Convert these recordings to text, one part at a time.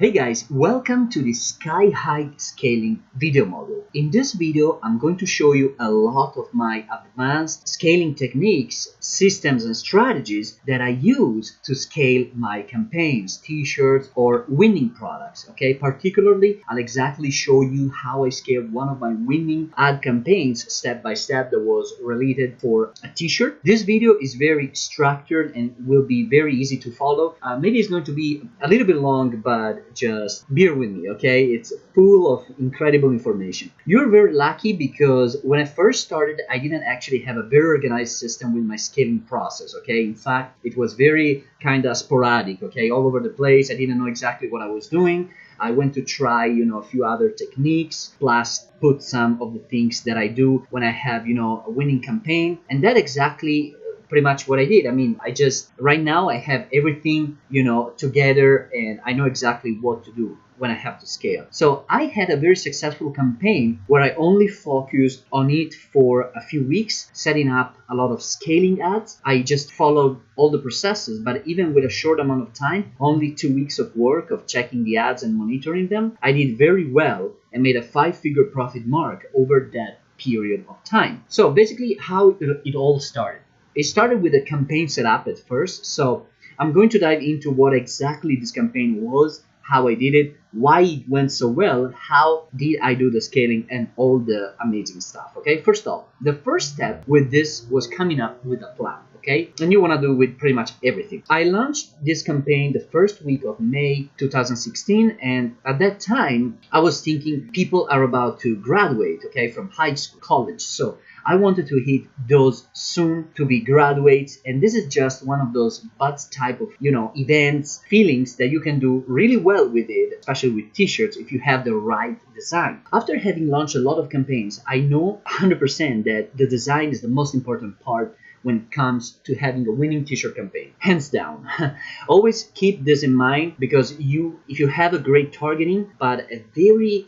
Hey guys, welcome to the Sky High Scaling video module. In this video, I'm going to show you a lot of my advanced scaling techniques, systems and strategies that I use to scale my campaigns, t-shirts or winning products. Okay, particularly, I'll exactly show you how I scaled one of my winning ad campaigns step by step that was related for a t-shirt. This video is very structured and will be very easy to follow. Maybe it's going to be a little bit long, but just bear with me, okay? It's full of incredible information. You're very lucky because when I first started, I didn't actually have a very organized system with my scaling process, okay? In fact, it was very kind of sporadic, okay? All over the place. I didn't know exactly what I was doing. I went to try, a few other techniques, plus put some of the things that I do when I have, a winning campaign. And that exactly pretty much what I did. I mean, right now I have everything, together, and I know exactly what to do when I have to scale. So I had a very successful campaign where I only focused on it for a few weeks, setting up a lot of scaling ads. I just followed all the processes, but even with a short amount of time, only 2 weeks of work of checking the ads and monitoring them, I did very well and made a 5-figure profit mark over that period of time. So basically how it all started. It started with a campaign setup at first, so I'm going to dive into what exactly this campaign was, how I did it, why it went so well, how did I do the scaling, and all the amazing stuff, okay? First off, the first step with this was coming up with a plan, okay? And you want to do with pretty much everything. I launched this campaign the first week of May 2016, and at that time, I was thinking people are about to graduate, okay, from high school, college, so I wanted to hit those soon-to-be graduates, and this is just one of those buzz type of, events, feelings that you can do really well with it, especially with t-shirts if you have the right design. After having launched a lot of campaigns, I know 100% that the design is the most important part when it comes to having a winning t-shirt campaign, hands down. Always keep this in mind, because if you have a great targeting but a very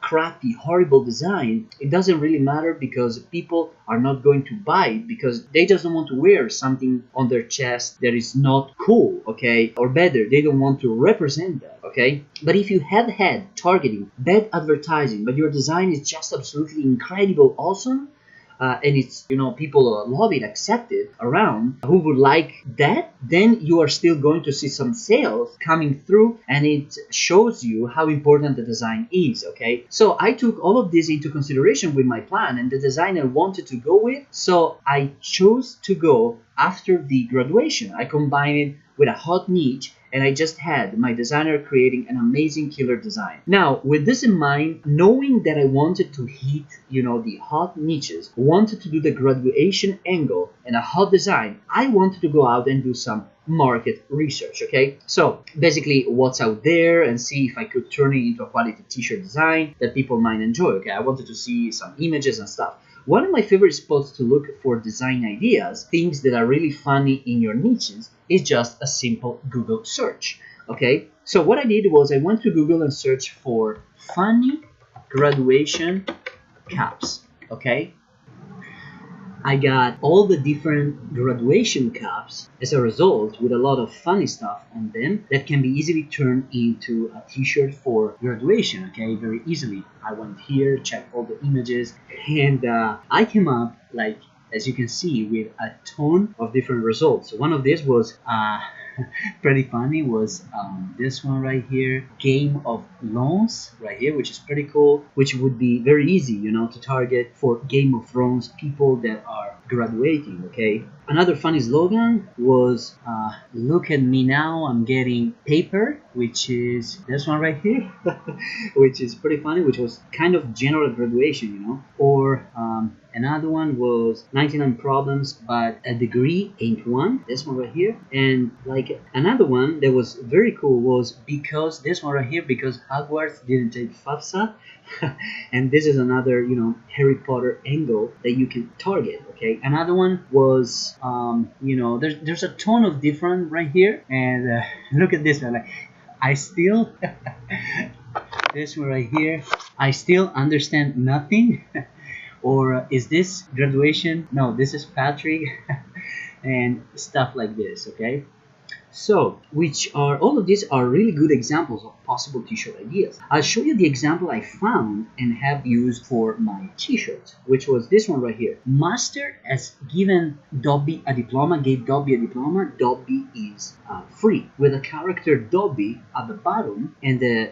crappy, horrible design, it doesn't really matter, because people are not going to buy it because they just don't want to wear something on their chest that is not cool, okay? Or better, they don't want to represent that, okay? But if you have had targeting, bad advertising, but your design is just absolutely incredible, awesome, and it's, people love it, accept it around, who would like that, then you are still going to see some sales coming through, and it shows you how important the design is, okay? So I took all of this into consideration with my plan and the design I wanted to go with, so I chose to go after the graduation. I combined it with a hot niche, and I just had my designer creating an amazing killer design. Now, with this in mind, knowing that I wanted to hit, the hot niches, wanted to do the graduation angle and a hot design, I wanted to go out and do some market research, okay? So basically what's out there, and see if I could turn it into a quality t-shirt design that people might enjoy, okay? I wanted to see some images and stuff. One of my favorite spots to look for design ideas, things that are really funny in your niches, is just a simple Google search, okay? So what I did was I went to Google and searched for funny graduation caps, okay? I got all the different graduation caps as a result, with a lot of funny stuff on them that can be easily turned into a t-shirt for graduation, okay, very easily. I went here, checked all the images, and I came up, like, as you can see, with a ton of different results. One of these was pretty funny, was this one right here, Game of Loans right here, which is pretty cool, which would be very easy, to target for Game of Thrones people that are graduating, okay? Another funny slogan was look at me now, I'm getting paper, which is this one right here, which is pretty funny, which was kind of general graduation, or another one was 99 problems, but a degree ain't one, this one right here. And like another one that was very cool was because this one right here, because Hogwarts didn't take FAFSA. And this is another, Harry Potter angle that you can target, okay? Another one was, there's a ton of different right here. And look at this one, like, I still, this one right here, I still understand nothing. Or is this graduation? No, this is Patrick. And stuff like this, okay? So, all of these are really good examples of possible t-shirt ideas. I'll show you the example I found and have used for my t-shirts, which was this one right here. Master has given Dobby a diploma, gave Dobby a diploma. Dobby is free, with a character Dobby at the bottom and the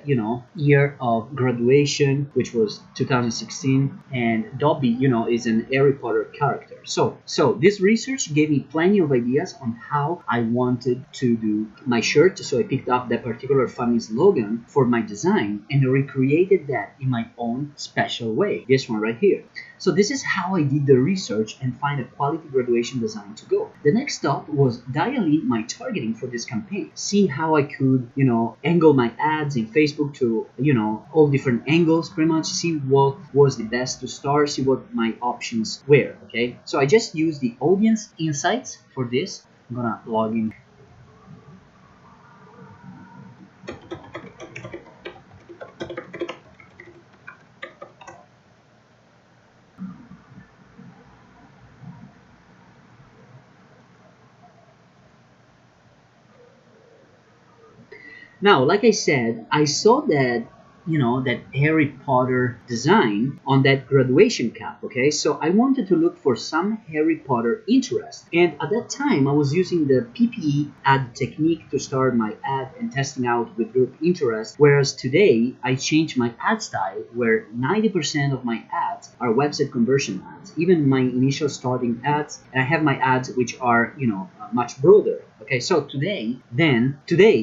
year of graduation, which was 2016, and Dobby is an Harry Potter character. So this research gave me plenty of ideas on how I wanted to do my shirt. So I picked up that particular funny slogan for my design and recreated that in my own special way, this one right here. So this is how I did the research and find a quality graduation design to go. The next step was dial in my targeting for this campaign, see how I could angle my ads in Facebook to all different angles, pretty much see what was the best to start, see what my options were. Okay, so I just used the audience insights for this. I'm gonna log in. Now, like I said, I saw that that Harry Potter design on that graduation cap. Okay, so I wanted to look for some Harry Potter interest, and at that time I was using the PPE ad technique to start my ad and testing out with group interest, whereas today I changed my ad style where 90% of my ads are website conversion ads, even my initial starting ads, and I have my ads which are much broader. Okay, so today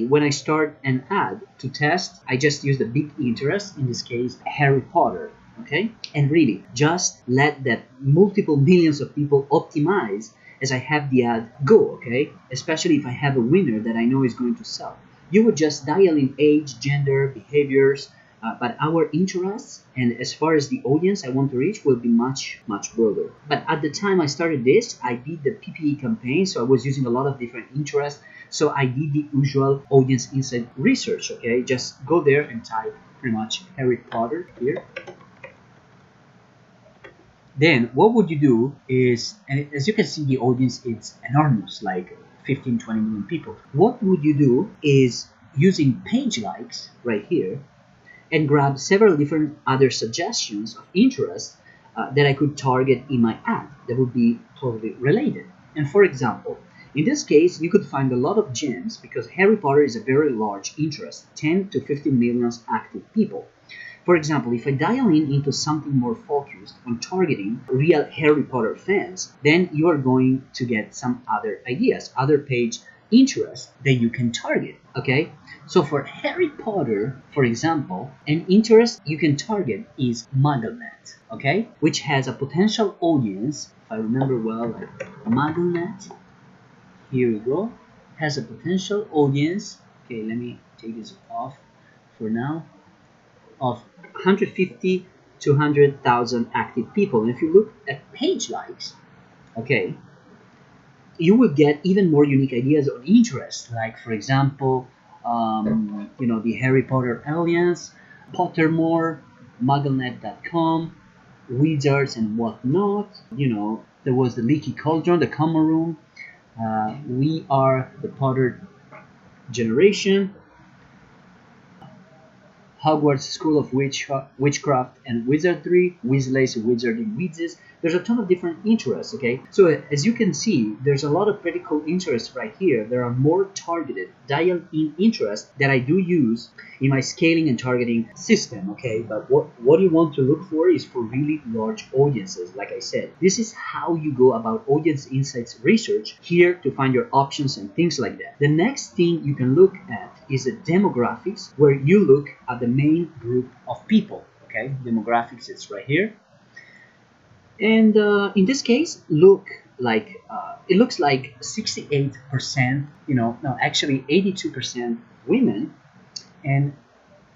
when I start an ad to test, I just use the big interest, in this case Harry Potter. Okay, and really just let that multiple millions of people optimize as I have the ad go. Okay, especially if I have a winner that I know is going to sell. You would just dial in age, gender, behaviors, but our interests and as far as the audience I want to reach will be much broader. But at the time I started this, I did the PPE campaign, so I was using a lot of different interests. So I did the usual audience insight research. Okay, just go there and type pretty much Harry Potter here. Then what would you do is, and as you can see, the audience is enormous, like 15-20 million people. What would you do is using page likes right here and grab several different other suggestions of interest that I could target in my ad that would be totally related. And for example, in this case, you could find a lot of gems because Harry Potter is a very large interest, 10 to 15 million active people. For example, if I dial into something more focused on targeting real Harry Potter fans, then you are going to get some other ideas, other page interests that you can target. Okay, so for Harry Potter, for example, an interest you can target is MuggleNet, okay, which has a potential audience, if I remember well, like MuggleNet, here we go, has a potential audience, okay, let me take this off for now, of 150 to 100,000 active people. And if you look at page likes, okay, you will get even more unique ideas on interest, like for example, the Harry Potter Alliance, Pottermore, MuggleNet.com, Wizards and whatnot. There was the Leaky Cauldron, the Common Room, We Are the Potter Generation, Hogwarts School of Witchcraft and Wizardry, Weasley's Wizarding Wizards. There's a ton of different interests, okay? So as you can see, there's a lot of critical interests right here. There are more targeted, dialed-in interests that I do use in my scaling and targeting system, okay? But what you want to look for is for really large audiences, like I said. This is how you go about audience insights research here to find your options and things like that. The next thing you can look at is the demographics, where you look at the main group of people, okay? Demographics is right here. And in this case, it looks like 68%, actually 82% women and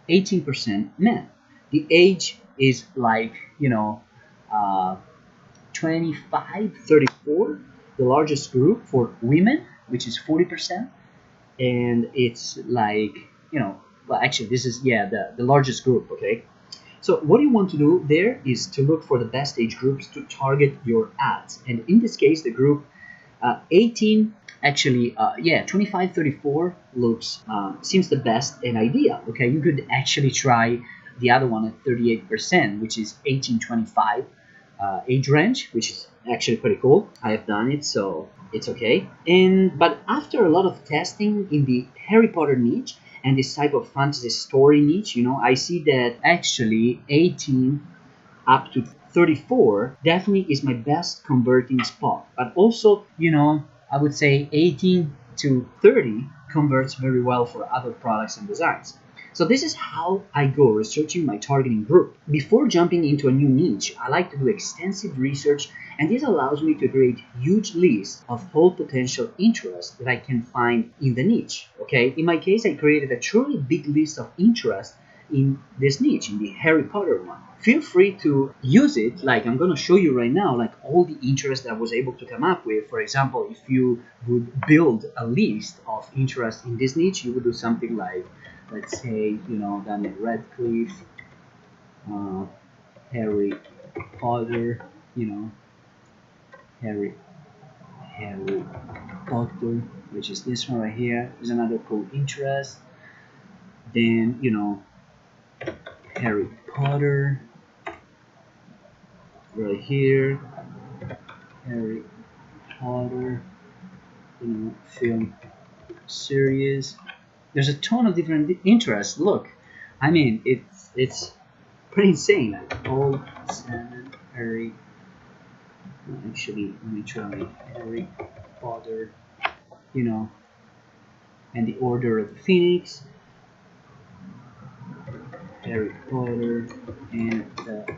18% men. The age is like, 25-34, the largest group for women, which is 40%. And it's like, well, actually, this is, the largest group, okay? So what you want to do there is to look for the best age groups to target your ads. And in this case, the group 18 actually, yeah, 2534 looks seems the best and ideal. Okay, you could actually try the other one at 38%, which is 1825 age range, which is actually pretty cool. I have done it, so it's okay. But after a lot of testing in the Harry Potter niche and this type of fantasy story niche, I see that actually 18 up to 34 definitely is my best converting spot. But also, I would say 18 to 30 converts very well for other products and designs. So this is how I go researching my targeting group. Before jumping into a new niche, I like to do extensive research, and this allows me to create huge lists of whole potential interest that I can find in the niche. Okay, in my case, I created a truly big list of interest in this niche, in the Harry Potter one. Feel free to use it, like I'm gonna show you right now, like all the interest that I was able to come up with. For example, if you would build a list of interest in this niche, you would do something like, let's say, Daniel Radcliffe, Harry Potter, Harry Potter, which is this one right here, is another cool interest. Then, Harry Potter, right here, Harry Potter, film series. There's a ton of different interests. Look, I mean, it's pretty insane. Like all 7 Harry. Actually, let me try Harry Potter. And the Order of the Phoenix, Harry Potter, and the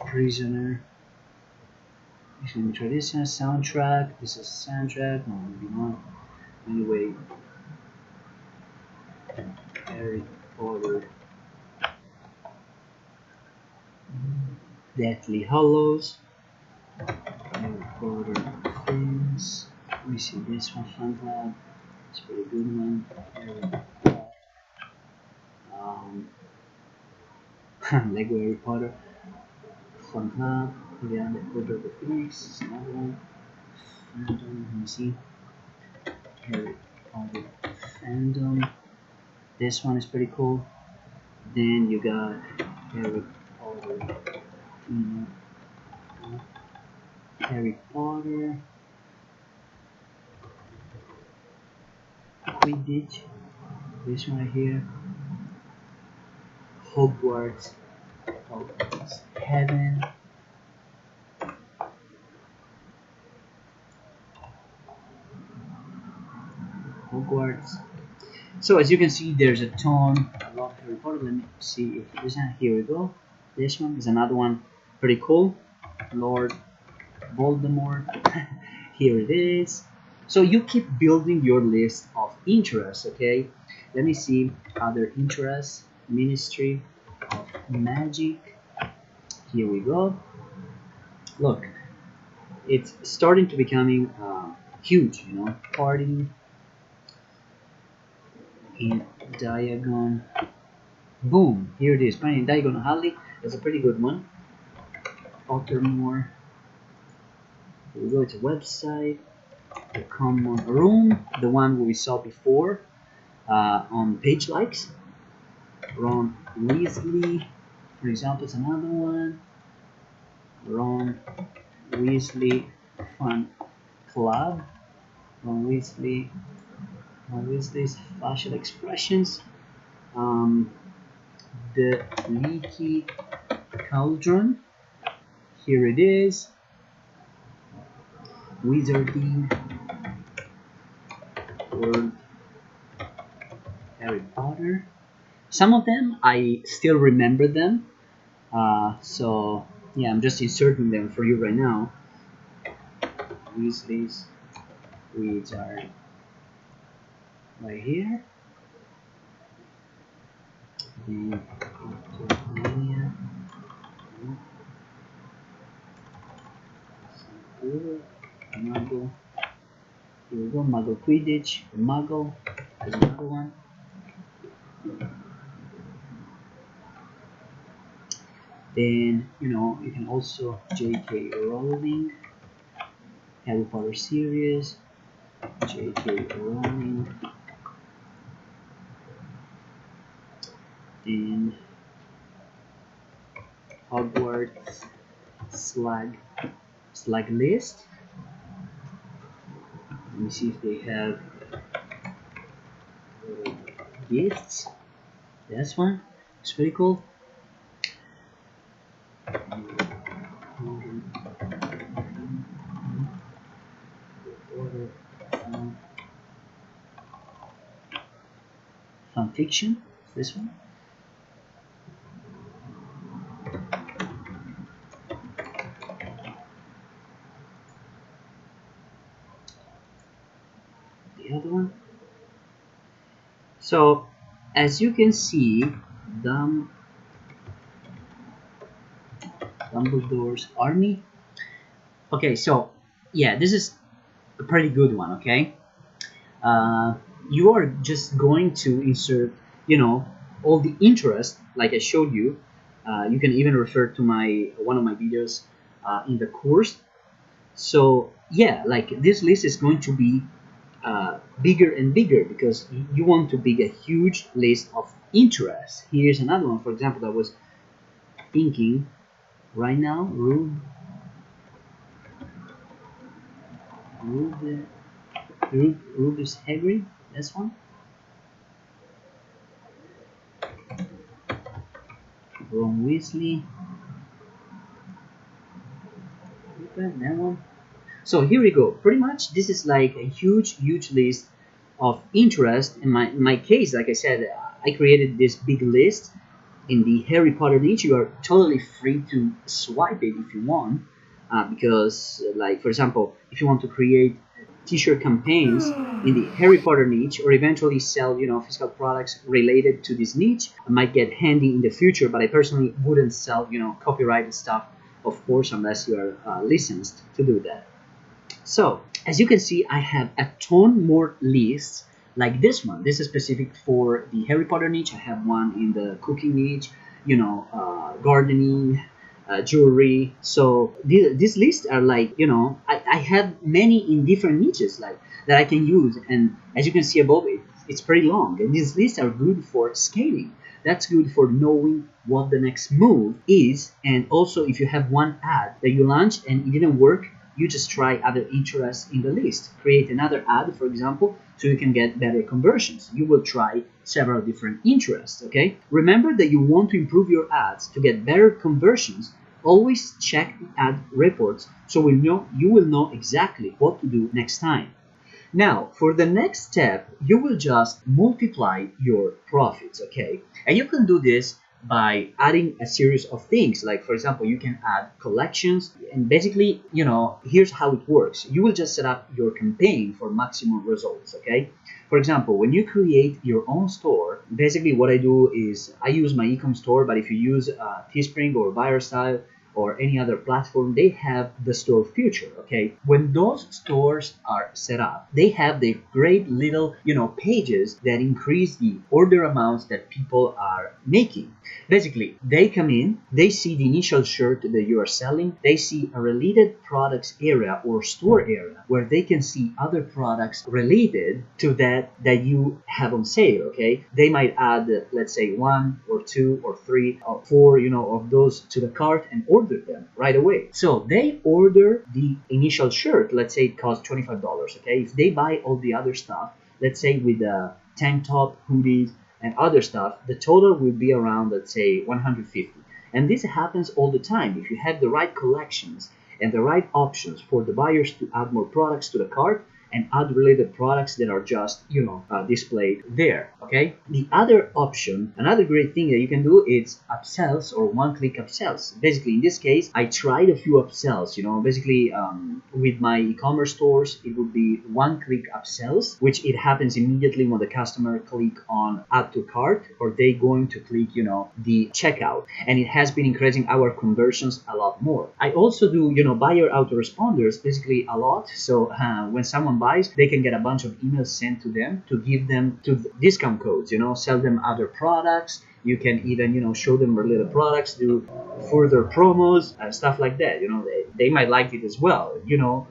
Prisoner. Actually, let me try this one. Soundtrack. This is soundtrack. No, maybe not. Anyway, Harry Potter, Deathly Hallows, Harry Potter Things. Let me see this one, Fun Club. It's a pretty good one. Lego Harry Potter, Fun Club. Yeah, the Order of the Phoenix is another one. Fandom. Let me see. Harry Potter Fandom. This one is pretty cool. Then you got Harry Potter. Harry Potter, Quidditch, this one right here, Hogwarts Heaven, Hogwarts. So as you can see, there's a ton. I love Harry Potter. Let me see if this one. Here we go. This one is another one, pretty cool. Lord Voldemort. Here it is. So you keep building your list of interests. Okay. Let me see other interests. Ministry of Magic. Here we go. Look, it's starting to becoming huge. Party in Diagon. Boom! Here it is. Party in Diagon Alley. That's a pretty good one. Pottermore. Here we go. It's a website. The common room, the one we saw before on page likes. Ron Weasley, for example, is another one. Ron Weasley Fun Club. Ron Weasley's facial expressions. The Leaky Cauldron. Here it is. Wizarding World, Harry Potter. Some of them I still remember them, so yeah, I'm just inserting them for you right now. Weasley's Wizard right here. Then Muggle. Here we go, Muggle Quidditch, Muggle is another one. Then you can also J.K. Rowling. Harry Potter series, J.K. Rowling, and Hogwarts slag list. Let me see if they have gifts. This one, it's pretty cool. Fan fiction, this one. The other one. So, as you can see, Dumbledore's Army. Okay, so yeah, this is a pretty good one. Okay, you are just going to insert, all the interest, like I showed you. You can even refer to one of my videos in the course. So yeah, like this list is going to be bigger and bigger because you want to make a huge list of interests. Here's another one, for example, that I was thinking right now. Ruby's Hagrid, this one. Ron Weasley. Okay, that one. So here we go. Pretty much this is like a huge list of interest. In my case, like I said, I created this big list. In the Harry Potter niche, you are totally free to swipe it if you want, because like, for example, if you want to create t-shirt campaigns in the Harry Potter niche, or eventually sell physical products related to this niche, it might get handy in the future. But I personally wouldn't sell copyrighted stuff, of course, unless you are licensed to do that. So as you can see, I have a ton more lists like this one. This is specific for the Harry Potter niche. I have one in the cooking niche, gardening, jewelry. So these lists are like, I have many in different niches like that I can use. And as you can see above it, it's pretty long. And these lists are good for scaling. That's good for knowing what the next move is. And also, if you have one ad that you launched and it didn't work, you just try other interests in the list. Create another ad, for example, so you can get better conversions. You will try several different interests, okay? Remember that you want to improve your ads to get better conversions. Always check the ad reports so you will know exactly what to do next time. Now, for the next step, you will just multiply your profits, okay? And you can do this by adding a series of things. Like, for example, you can add collections, and basically, here's how it works. You will just set up your campaign for maximum results, okay? For example, when you create your own store, basically what I do is I use my Ecom store, but if you use Teespring or BuyerStyle or any other platform, they have the store feature, okay? When those stores are set up, they have the great little, pages that increase the order amounts that people are making. Basically, they come in, they see the initial shirt that you are selling, they see a related products area or store area where they can see other products related to that you have on sale, okay? They might add, let's say, 1 or 2 or 3 or 4, of those to the cart and order them right away. So they order the initial shirt. Let's say it costs $25, okay? If they buy all the other stuff, let's say with the tank top, hoodies, and other stuff, the total will be around, let's say, 150. And this happens all the time. If you have the right collections and the right options for the buyers to add more products to the cart and add related products that are just, displayed there, okay? The other option, another great thing that you can do is upsells or one-click upsells. Basically, in this case, I tried a few upsells, basically with my e-commerce stores, it would be one-click upsells, which it happens immediately when the customer click on add to cart, or they going to click, the checkout. And it has been increasing our conversions a lot more. I also do, buyer autoresponders basically a lot. So when someone buys, they can get a bunch of emails sent to them to give them to discount codes, sell them other products. You can even, show them related products, do further promos and stuff like that. They might like it as well,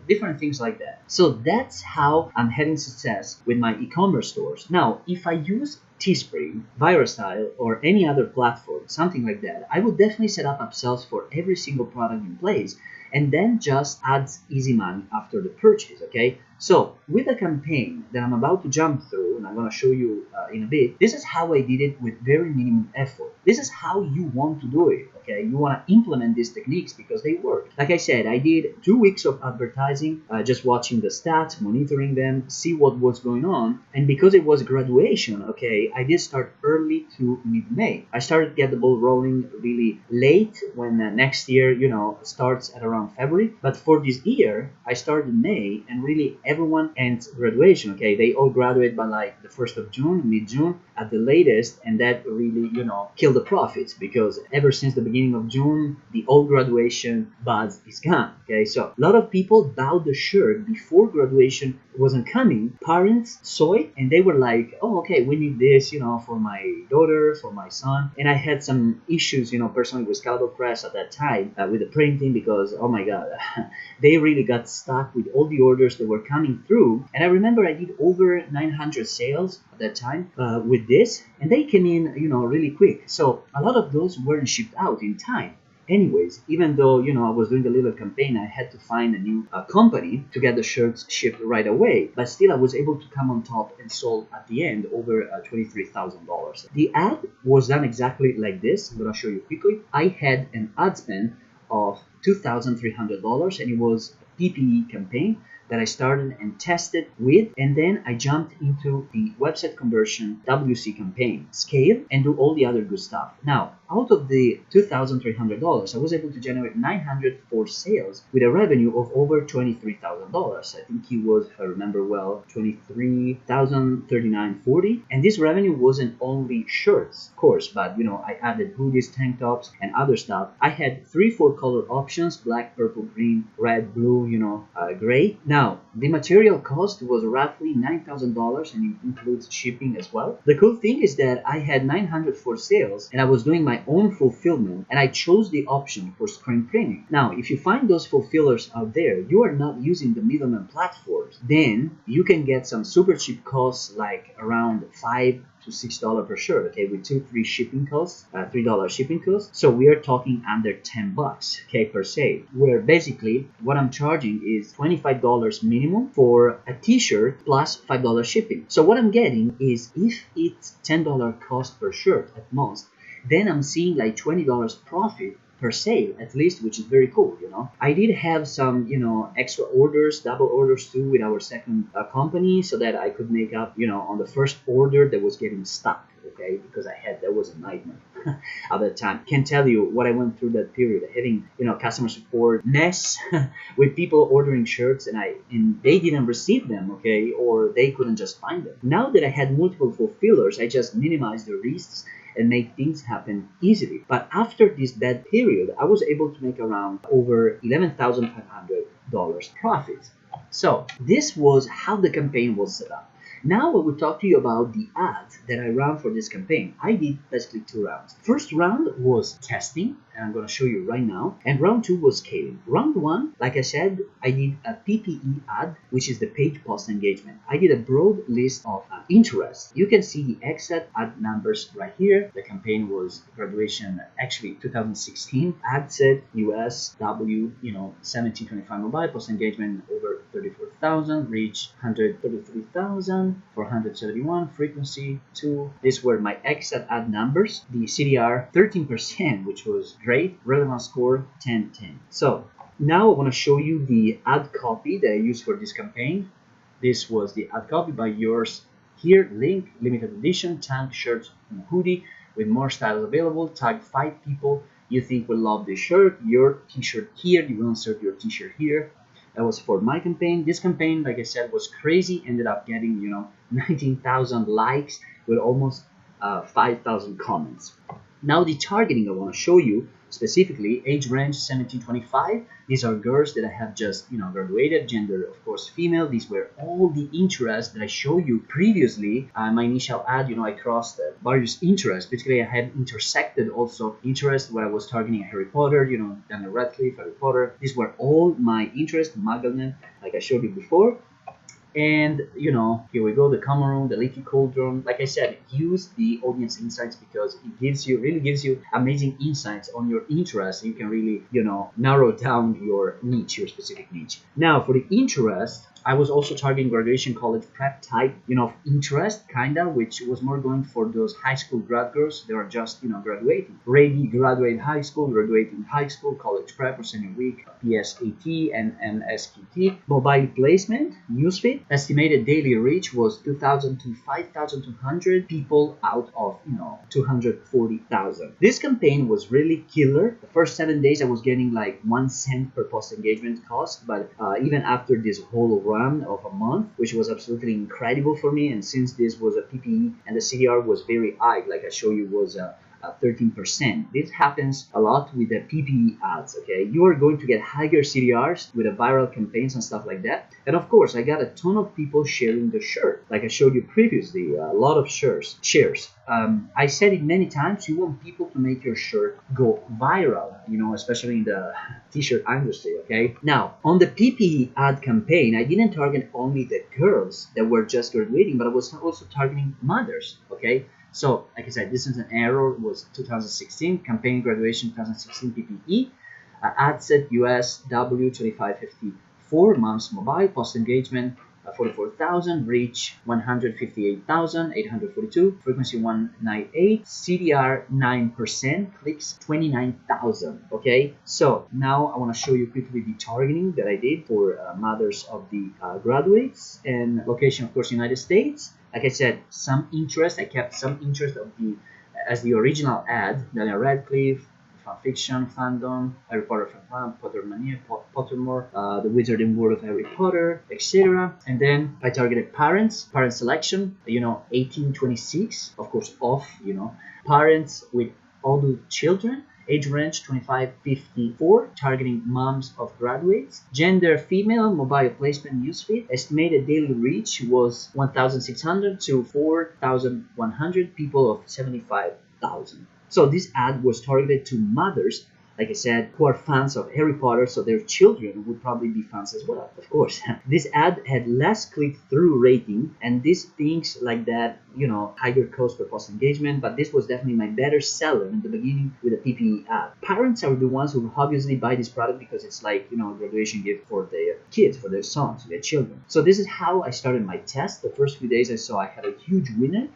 different things like that. So that's how I'm having success with my e-commerce stores. Now, if I use Teespring, ViraStyle, or any other platform, something like that, I would definitely set up upsells for every single product in place and then just add easy money after the purchase, okay? So with a campaign that I'm about to jump through, and I'm going to show you in a bit, this is how I did it with very minimum effort. This is how you want to do it, okay? You want to implement these techniques because they work. Like I said, I did 2 weeks of advertising, just watching the stats, monitoring them, see what was going on. And because it was graduation, okay, I did start early to mid-May. I started to get the ball rolling really late when next year, starts at around February. But for this year, I started in May, and really everyone ends graduation, okay? They all graduate by like the 1st of June, mid-June at the latest, and that really, killed the profits, because ever since the beginning of June, the old graduation buzz is gone, okay? So a lot of people bought the shirt before graduation wasn't coming. Parents saw it and they were like, oh, okay, we need this, for my daughter, for my son. And I had some issues, personally with Scalable Press at that time with the printing, because, oh my God, they really got stuck with all the orders that were coming through. And I remember I did over 900 sales at that time with this, and they came in, really quick. So a lot of those weren't shipped out in time. Anyways, even though, I was doing a little campaign, I had to find a new company to get the shirts shipped right away. But still, I was able to come on top and sold at the end over $23,000. The ad was done exactly like this. I'm going to show you quickly. I had an ad spend of $2,300, and it was a PPE campaign that I started and tested with, and then I jumped into the website conversion WC campaign, scale, and do all the other good stuff. Now, out of the $2,300, I was able to generate 904 sales with a revenue of over $23,000. I think it was, if I remember well, $23,039.40. And this revenue wasn't only shirts, of course, but I added hoodies, tank tops, and other stuff. I had 3-4 color options: black, purple, green, red, blue, gray. Now, the material cost was roughly $9,000, and it includes shipping as well. The cool thing is that I had 904 sales, and I was doing my own fulfillment, and I chose the option for screen printing. Now, if you find those fulfillers out there, you are not using the middleman platforms, then you can get some super cheap costs, like around $5 to $6 per shirt, okay, with $2-3 shipping costs, $3 shipping costs. So we are talking under $10, okay, per se. Where basically what I'm charging is $25 minimum for a t-shirt plus $5 shipping. So what I'm getting is, if it's $10 cost per shirt at most, then I'm seeing like $20 profit per sale at least, which is very cool. I did have some extra orders, double orders too, with our second company, so that I could make up on the first order that was getting stuck, okay, because that was a nightmare at that time. Can't tell you what I went through that period, having customer support mess with people ordering shirts and they didn't receive them, okay, or they couldn't just find them. Now that I had multiple fulfillers, I just minimized the risks and make things happen easily. But after this bad period, I was able to make around over $11,500 profit. So this was how the campaign was set up. Now I will talk to you about the ads that I ran for this campaign. I did basically 2 rounds. First round was testing, and I'm going to show you right now. And round 2 was scaling. Round 1, like I said, I did a PPE ad, which is the page post engagement. I did a broad list of interests. You can see the exact ad numbers right here. The campaign was graduation, actually 2016. Ad set US W, 1725 mobile, post engagement over 34,000, reach 133,471, frequency 2. These were my exact ad numbers. The CDR 13%, which was great. Relevance score 10/10. So now I want to show you the ad copy that I used for this campaign. This was the ad copy by yours here. Link, limited edition, tank shirt and hoodie with more styles available. Tag 5 people you think will love this shirt. Your t-shirt here. You will insert your t-shirt here. That was for my campaign. This campaign, like I said, was crazy. Ended up getting 19,000 likes with almost 5,000 comments. Now the targeting I want to show you specifically, age range 17-25. These are girls that I have just graduated, gender of course female. These were all the interests that I showed you previously. My initial ad, I crossed various interests. Basically I had intersected also interests where I was targeting Harry Potter, Daniel Radcliffe, Harry Potter. These were all my interests, Magdalene, like I showed you before. And here we go, the common room, the leaky cauldron. Like I said, use the audience insights because it really gives you amazing insights on your interests. You can really narrow down your niche, your specific niche. Now for the interest, I was also targeting graduation, college prep type of interest, which was more going for those high school grad girls. They are just graduating, ready, graduate high school, graduating high school, college prep or senior week, PSAT and SQT. Mobile placement, newsfeed. Estimated daily reach was 2,000 to 5,200 people out of 240,000. This campaign was really killer. The first 7 days I was getting like 1 cent per post engagement cost, but even after this whole run of a month, which was absolutely incredible for me, and since this was a PPE and the CDR was very high, like I show you, was 13%. This happens a lot with the PPE ads, okay? You are going to get higher CDRs with the viral campaigns and stuff like that. And of course, I got a ton of people sharing the shirt. Like I showed you previously, a lot of shares. I said it many times, you want people to make your shirt go viral, especially in the t-shirt industry, okay? Now, on the PPE ad campaign, I didn't target only the girls that were just graduating, but I was also targeting mothers, okay? So, like I said, this is an error. It was 2016, campaign graduation 2016 PPE. Ad set US W 2554 months mobile, post engagement 44,000, reach 158,842, frequency 198, CDR 9%, clicks 29,000. Okay, so now I want to show you quickly the targeting that I did for mothers of the graduates, and location, of course, United States. Like I said, some interest. I kept some interest of as the original ad. Daniel Radcliffe, fan fiction, fandom, Harry Potter fan, Pottermania, Pottermore, the Wizard and World of Harry Potter, etc. And then I targeted parent selection, 18-26, of course, parents with adult children. Age range 25-54, targeting moms of graduates. Gender female, mobile placement newsfeed. Estimated daily reach was 1,600 to 4,100 people of 75,000. So this ad was targeted to mothers, like I said, who are fans of Harry Potter, so their children would probably be fans as well, of course. This ad had less click-through rating, and these things like that, higher cost per post engagement, but this was definitely my better seller in the beginning with a PPE ad. Parents are the ones who obviously buy this product because it's like, a graduation gift for their kids, for their sons, their children. So this is how I started my test. The first few days I saw I had a huge winner.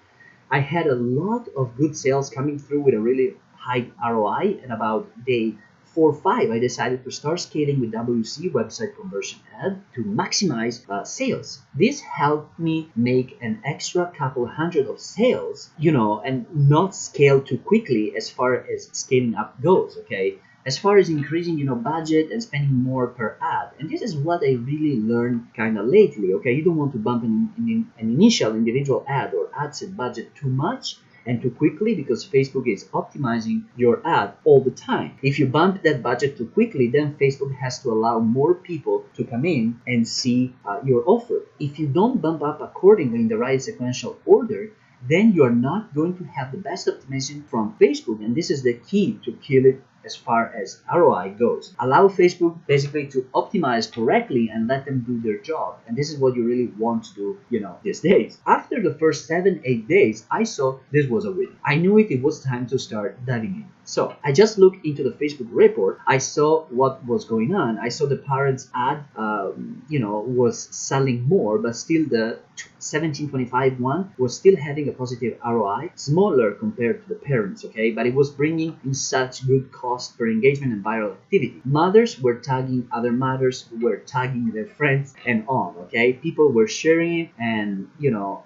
I had a lot of good sales coming through with a really high ROI, and about day 4 or 5 I decided to start scaling with WC, website conversion ad, to maximize sales. This helped me make an extra couple hundred of sales, and not scale too quickly as far as scaling up goes, okay? As far as increasing, budget and spending more per ad. And this is what I really learned kind of lately, okay? You don't want to bump an initial individual ad or ad set budget too much and too quickly, because Facebook is optimizing your ad all the time. If you bump that budget too quickly, then Facebook has to allow more people to come in and see your offer. If you don't bump up accordingly in the right sequential order, then you are not going to have the best optimization from Facebook. And this is the key to kill it as far as ROI goes. Allow Facebook basically to optimize correctly and let them do their job. And this is what you really want to do, these days. After the first 7-8 days, I saw this was a win. I knew it was time to start diving in. So I just looked into the Facebook report. I saw what was going on. I saw the parents ad, was selling more, but still the 17-25 one was still having a positive ROI, smaller compared to the parents, okay? But it was bringing in such good cost per engagement and viral activity. Mothers were tagging other mothers who were tagging their friends and on, okay? People were sharing it, and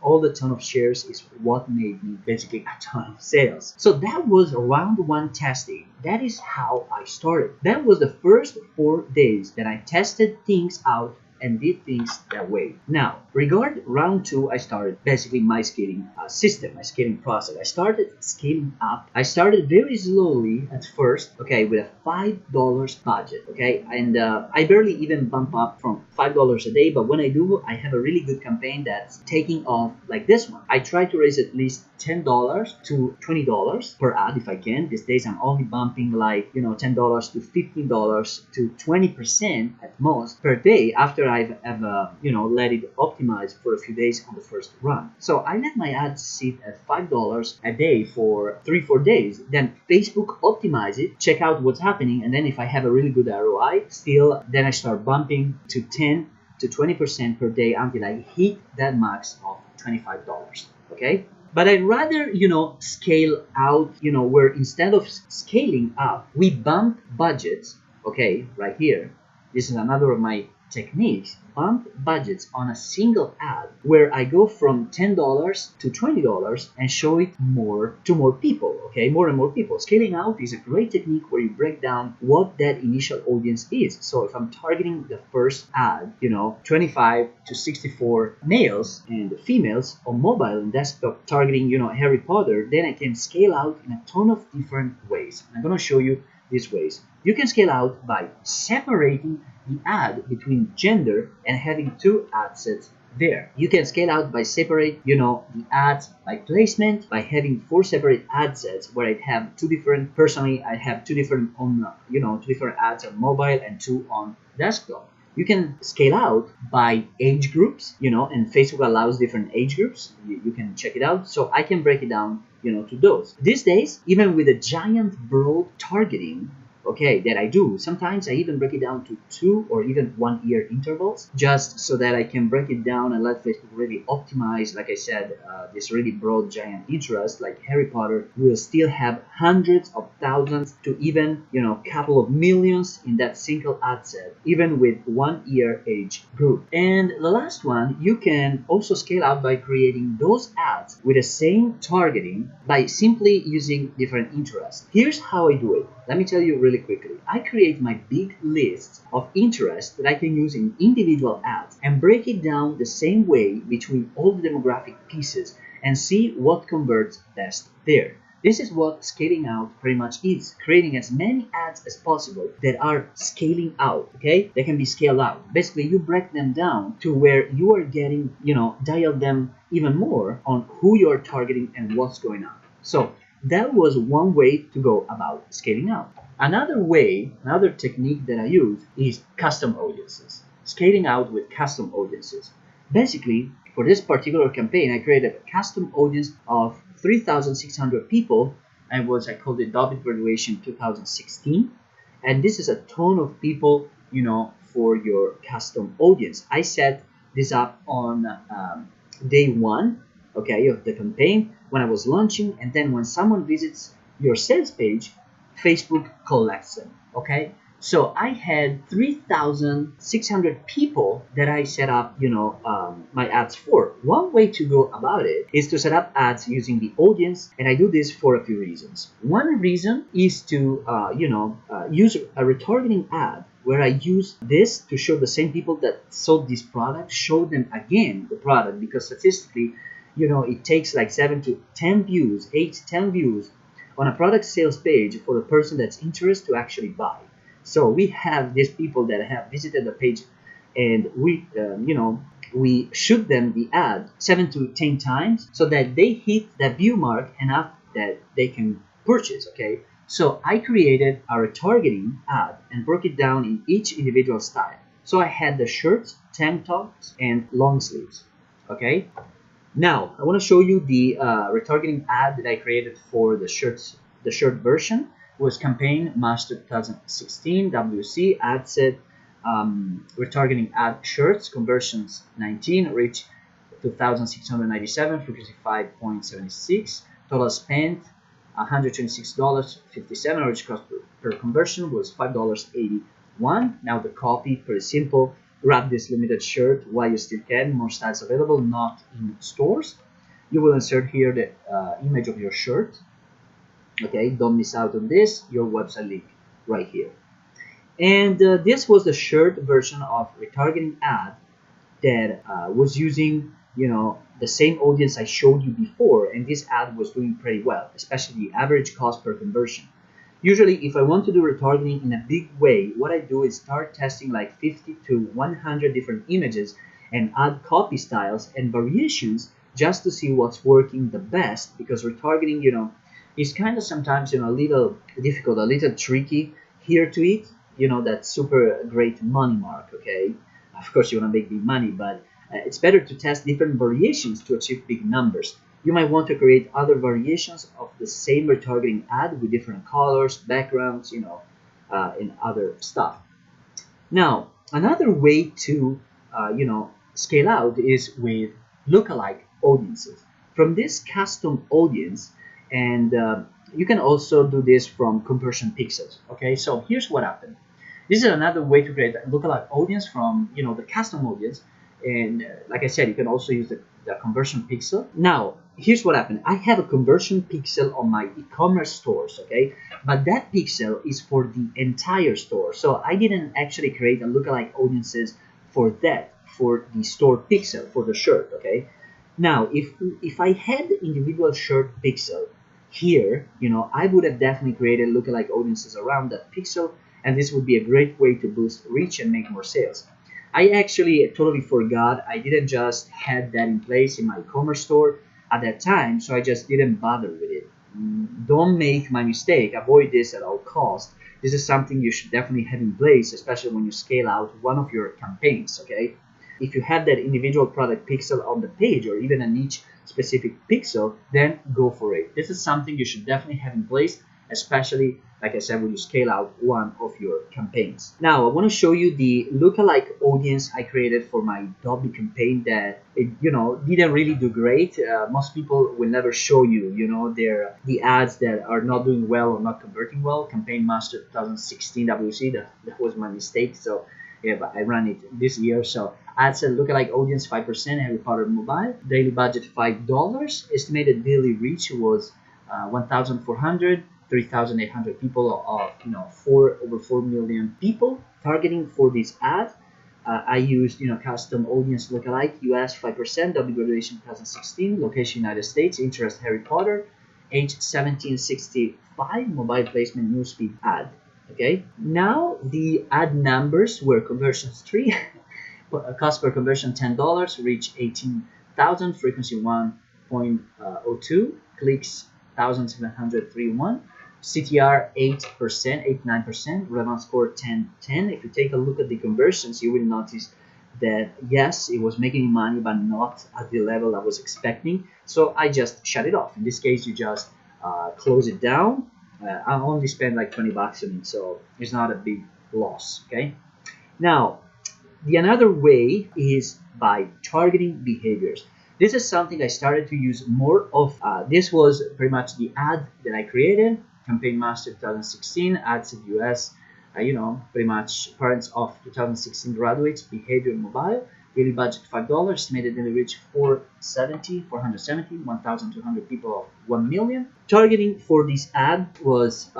all the ton of shares is what made me basically a ton of sales. So that was round 1 testing. That is how I started. That was the first 4 days that I tested things out and did things that way. Now, regard round two, I started basically my scaling system, my scaling process. I started scaling up. I started very slowly at first, okay, with a $5 budget, okay, and I barely even bump up from $5 a day, but when I do, I have a really good campaign that's taking off like this one. I try to raise at least $10 to $20 per ad if I can. These days I'm only bumping like, you know, $10 to $15 to 20% at most per day after I've you know, let it optimize for a few days on the first run. So I let my ads sit at $5 a day for 3-4 days. Then Facebook optimize it, check out what's happening, and then if I have a really good ROI, still then I start bumping to 10 to 20% per day until I hit that max of $25. Okay? But I'd rather, you know, scale out, you know, where instead of scaling up, we bump budgets, okay, right here. This is another of my techniques, bump budgets on a single ad where I go from $10 to $20 and show it more to more people, okay, more and more people. Scaling out is a great technique where you break down what that initial audience is. So if I'm targeting the first ad, you know, 25 to 64 males and females on mobile and desktop targeting, you know, Harry Potter, then I can scale out in a ton of different ways. I'm going to show you these ways. You can scale out by separating the ad between gender and having two ad sets there. You can scale out by separate, you know, the ads by placement, by having 4 separate ad sets where I have 2 different, personally I have 2 different on, you know, 2 different ads on mobile and 2 on desktop. You can scale out by age groups, you know, and Facebook allows different age groups. You can check it out. So I can break it down, you know, to those. These days, even with a giant broad targeting, okay, that I do, sometimes I even break it down to 2 or even 1 year intervals, just so that I can break it down and let Facebook really optimize. Like I said, this really broad giant interest like Harry Potter will still have hundreds of thousands to even, you know, couple of millions in that single ad set, even with 1 year age group. And the last one, you can also scale out by creating those ads with the same targeting by simply using different interests. Here's how I do it. Let me tell you really quickly. I create my big list of interests that I can use in individual ads and break it down the same way between all the demographic pieces and see what converts best there. This is what scaling out pretty much is, creating as many ads as possible that are scaling out, okay? They can be scaled out. Basically, you break them down to where you are getting, you know, dial them even more on who you're targeting and what's going on. So that was one way to go about scaling out. Another way, another technique that I use is custom audiences. Scaling out with custom audiences. Basically, for this particular campaign, I created a custom audience of 3,600 people, and I called it David Graduation 2016. And this is a ton of people, you know, for your custom audience. I set this up on day 1, okay, of the campaign when I was launching, and then when someone visits your sales page, Facebook collects them, okay? So I had 3,600 people that I set up, you know, my ads for. One way to go about it is to set up ads using the audience, and I do this for a few reasons. One reason is to, use a retargeting ad where I use this to show the same people that sold this product, show them again the product, because statistically, you know, it takes like 7 to 10 views, 8 to 10 views on a product sales page for the person that's interested to actually buy. So we have these people that have visited the page, and we shoot them the ad 7 to 10 times so that they hit that view mark enough that they can purchase, okay? So I created a retargeting ad and broke it down in each individual style. So I had the shirts, tank tops, and long sleeves, okay? Now, I want to show you the retargeting ad that I created for the shirts. The shirt version was Campaign Master 2016 WC ad set, retargeting ad shirts, conversions 19, reach 2,697, frequency 5.76, total spent $126.57, average cost per conversion was $5.81. Now the copy, pretty simple. Grab this limited shirt while you still can. More styles available, not in stores. You will insert here the image of your shirt. Okay, don't miss out on this. Your website link right here. And this was the short version of retargeting ad that was using, the same audience I showed you before, and this ad was doing pretty well, especially the average cost per conversion. Usually, if I want to do retargeting in a big way, what I do is start testing like 50 to 100 different images and add copy styles and variations just to see what's working the best, because retargeting, is kind of sometimes, a little difficult, a little tricky here to it. That super great money mark, okay? Of course, you want to make big money, but it's better to test different variations to achieve big numbers. You might want to create other variations of the same retargeting ad with different colors, backgrounds, and other stuff. Now, another way to, scale out is with lookalike audiences. From this custom audience, and you can also do this from conversion pixels. Okay, so here's what happened. This is another way to create a lookalike audience from, the custom audience. And like I said, you can also use the conversion pixel. Now, here's what happened. I have a conversion pixel on my e-commerce stores, okay? But that pixel is for the entire store. So I didn't actually create a lookalike audiences for that, for the store pixel, for the shirt, okay? Now, if I had the individual shirt pixel here, I would have definitely created lookalike audiences around that pixel, and this would be a great way to boost reach and make more sales. I actually totally forgot. I didn't just had that in place in my e-commerce store at that time, so I just didn't bother with it. Don't make my mistake. Avoid this at all costs. This is something you should definitely have in place, especially when you scale out one of your campaigns, okay? If you have that individual product pixel on the page, or even a niche specific pixel, then go for it. This is something you should definitely have in place, especially, like I said, when you scale out one of your campaigns. Now, I want to show you the lookalike audience I created for my Dobby campaign that it, didn't really do great. Most people will never show you, the ads that are not doing well or not converting well. Campaign Master 2016 WC, that was my mistake. So yeah, but I ran it this year. So ads said lookalike audience 5%, Harry Potter mobile, daily budget $5, estimated daily reach was 1,400. 3,800 people of over 4 million people targeting for this ad. I used custom audience lookalike US 5%, W graduation 2016, location United States, interest Harry Potter, age 1765, mobile placement newsfeed ad. Okay, now the ad numbers were conversions 3, cost per conversion $10, reach 18,000, frequency 1.02, clicks 1,731. CTR 8%, 8-9%, relevant score 10-10. If you take a look at the conversions, you will notice that yes, it was making money, but not at the level I was expecting. So I just shut it off. In this case, you just close it down. I only spent like 20 bucks on it, so it's not a big loss. Okay. Now, the another way is by targeting behaviors. This is something I started to use more of. This was pretty much the ad that I created. Campaign Master 2016, ads in US, pretty much parents of 2016 graduates, behavior mobile, daily budget $5, estimated daily reach 470, 1,200 people of 1 million. Targeting for this ad was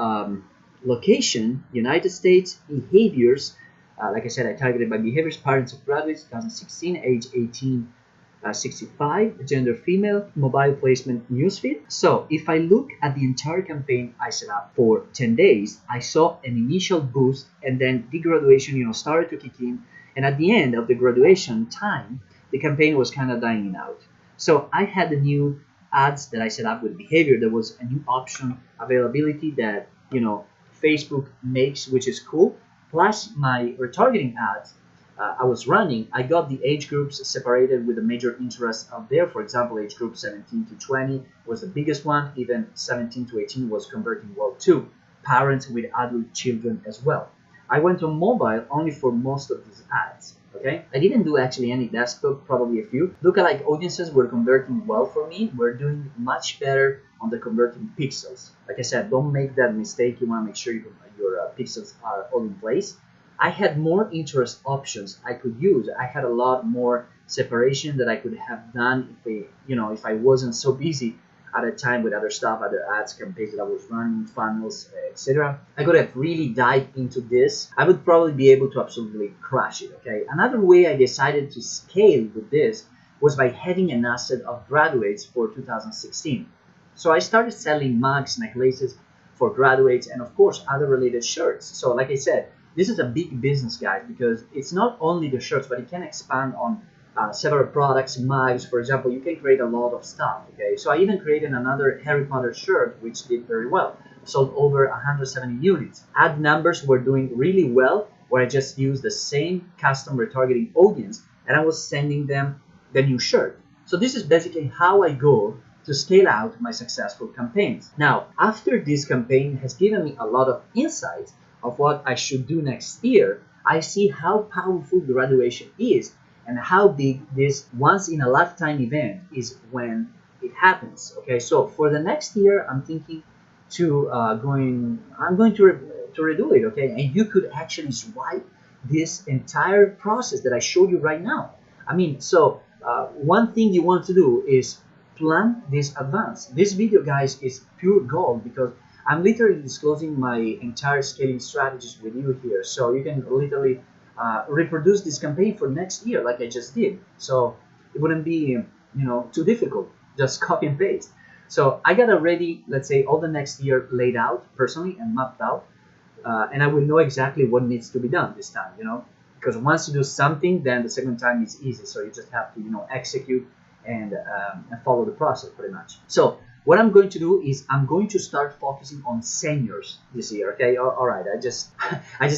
location, United States, behaviors. Like I said, I targeted by behaviors, parents of graduates, 2016, age 18. 65, gender female, mobile placement newsfeed. So if I look at the entire campaign I set up for 10 days, I saw an initial boost, and then the graduation, started to kick in. And at the end of the graduation time, the campaign was kind of dying out. So I had the new ads that I set up with behavior. There was a new option availability that, Facebook makes, which is cool. Plus my retargeting ads I was running, I got the age groups separated with the major interests out there. For example, age group 17 to 20 was the biggest one. Even 17 to 18 was converting well too. Parents with adult children as well. I went on mobile only for most of these ads. Okay, I didn't do actually any desktop, probably a few. Lookalike audiences were converting well for me. We're doing much better on the converting pixels. Like I said, don't make that mistake. You want to make sure your pixels are all in place. I had more interest options I could use. I had a lot more separation that I could have done if I wasn't so busy at a time with other stuff, other ads, campaigns that I was running, funnels, etc. I could have really dived into this. I would probably be able to absolutely crush it, okay? Another way I decided to scale with this was by having an asset of graduates for 2016. So I started selling mugs, necklaces for graduates, and of course other related shirts. So like I said, this is a big business, guys, because it's not only the shirts, but it can expand on several products, mugs. For example, you can create a lot of stuff, okay? So I even created another Harry Potter shirt, which did very well. Sold over 170 units. Ad numbers were doing really well, where I just used the same custom retargeting audience, and I was sending them the new shirt. So this is basically how I go to scale out my successful campaigns. Now, after this campaign has given me a lot of insights of what I should do next year, I see how powerful graduation is and how big this once in a lifetime event is when it happens. Okay, so for the next year, I'm thinking to I'm going to redo it. Okay, and you could actually swipe this entire process that I showed you right now. I mean, so one thing you want to do is plan this advance. This video, guys, is pure gold because I'm literally disclosing my entire scaling strategies with you here. So you can literally reproduce this campaign for next year like I just did. So it wouldn't be too difficult. Just copy and paste. So I got already, let's say, all the next year laid out personally and mapped out, and I will know exactly what needs to be done this time, because once you do something, then the second time is easy. So you just have to execute and follow the process pretty much. So what I'm going to do is I'm going to start focusing on seniors this year. Okay, all right. I just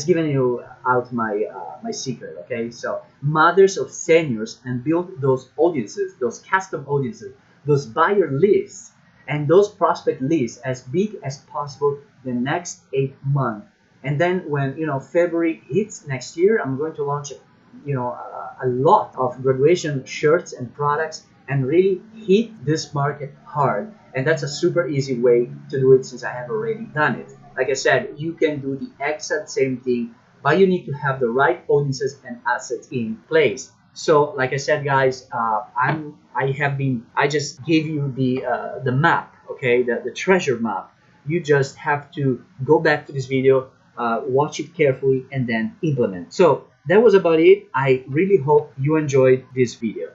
given you out my my secret. Okay, so mothers of seniors, and build those audiences, those custom audiences, those buyer lists, and those prospect lists as big as possible the next 8 months. And then when February hits next year, I'm going to launch a lot of graduation shirts and products and really hit this market hard. And that's a super easy way to do it since I have already done it. Like I said, you can do the exact same thing, but you need to have the right audiences and assets in place. So like I said, guys, I just gave you the map, okay, the treasure map. You just have to go back to this video, watch it carefully, and then implement. So that was about it. I really hope you enjoyed this video.